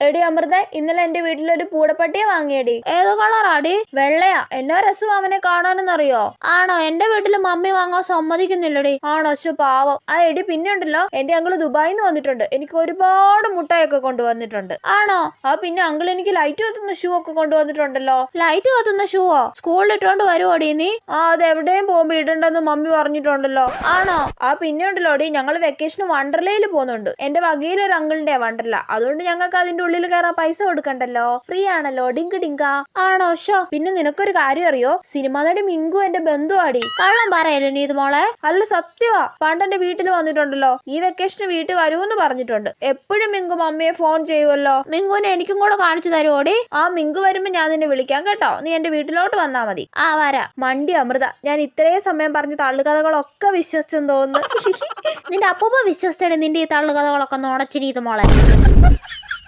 എടി അമൃത, ഇന്നലെ എന്റെ വീട്ടിലൊരു പൂടപ്പട്ടിയെ വാങ്ങിയടി. ഏത് കളറാടി? വെള്ളയാ. എന്നോ രസം അവനെ കാണാനെന്നറിയോ? ആണോ? എന്റെ വീട്ടില് മമ്മി വാങ്ങാൻ സമ്മതിക്കുന്നില്ലടി. ആണോ? പാവം. ആ എടി, പിന്നെ ഉണ്ടല്ലോ, എന്റെ അങ്കിള് ദുബായിന്ന് വന്നിട്ടുണ്ട്. എനിക്ക് ഒരുപാട് മുട്ടായൊക്കെ കൊണ്ടുവന്നിട്ടുണ്ട്. ആണോ? പിന്നെ അങ്കിൾ എനിക്ക് ലൈറ്റ് കത്തുന്ന ഷൂ ഒക്കെ കൊണ്ടുവന്നിട്ടുണ്ടല്ലോ. ലൈറ്റ് കത്തുന്ന ഷൂവോ? സ്കൂളിൽ ഇട്ടോണ്ട് വരുവോടി നീ? അത് എവിടെയും പോകുമ്പോ ഇടണ്ടെന്ന് മമ്മി പറഞ്ഞിട്ടുണ്ടല്ലോ. ആണോ? പിന്നെ ഉണ്ടല്ലോ ഡി, ഞങ്ങള് വെക്കേഷന് വണ്ടർലയിൽ പോകുന്നുണ്ട്. എന്റെ വകയിലൊരു അങ്കിളിന്റെ വണ്ടർല. അതുകൊണ്ട് ഞങ്ങൾക്ക് അതിന്റെ ഉള്ളിൽ കയറാൻ പൈസ കൊടുക്കണ്ടല്ലോ, ഫ്രീ ആണല്ലോ. ഡിങ്ക് ഡിങ്ക. ആണോ? പിന്നെ നിനക്കൊരു കാര്യം അറിയോ? സിനിമാ നടി മിങ്കു എന്റെ ബന്ധുവാടി. കള്ളം പറയല്ലേ നീ ഇത് മോളെ? അല്ല, സത്യവാ. പണ്ട് എന്റെ വീട്ടിൽ വന്നിട്ടുണ്ടല്ലോ. ഈ വെക്കേഷന് വീട്ടിൽ വരുമെന്ന് പറഞ്ഞിട്ടുണ്ട്. എപ്പോഴും മിങ്കു മമ്മിയെ ഫോൺ ചെയ്യുമല്ലോ. മിങ്കുവിനെ എനിക്കും കൂടെ കാണിച്ചു തരുവോടി? മിങ്കു വരുമ്പോ ഞാൻ നിന്നെ വിളിക്കാം കേട്ടോ. നീ എന്റെ വീട്ടിലോട്ട് വന്നാ മതി. വരാ. മണ്ടി അമൃത, ഞാൻ ഇത്രയും സമയം പറഞ്ഞ തള്ളുകഥകളൊക്കെ വിശ്വസിച്ചെന്ന് തോന്നുന്നു. നിന്റെ അപ്പൂപ്പ വിശ്വസിച്ചടി നിന്റെ ഈ തള്ളുകഥകളൊക്കെ നുണച്ചിരി ഇത് മോളെ.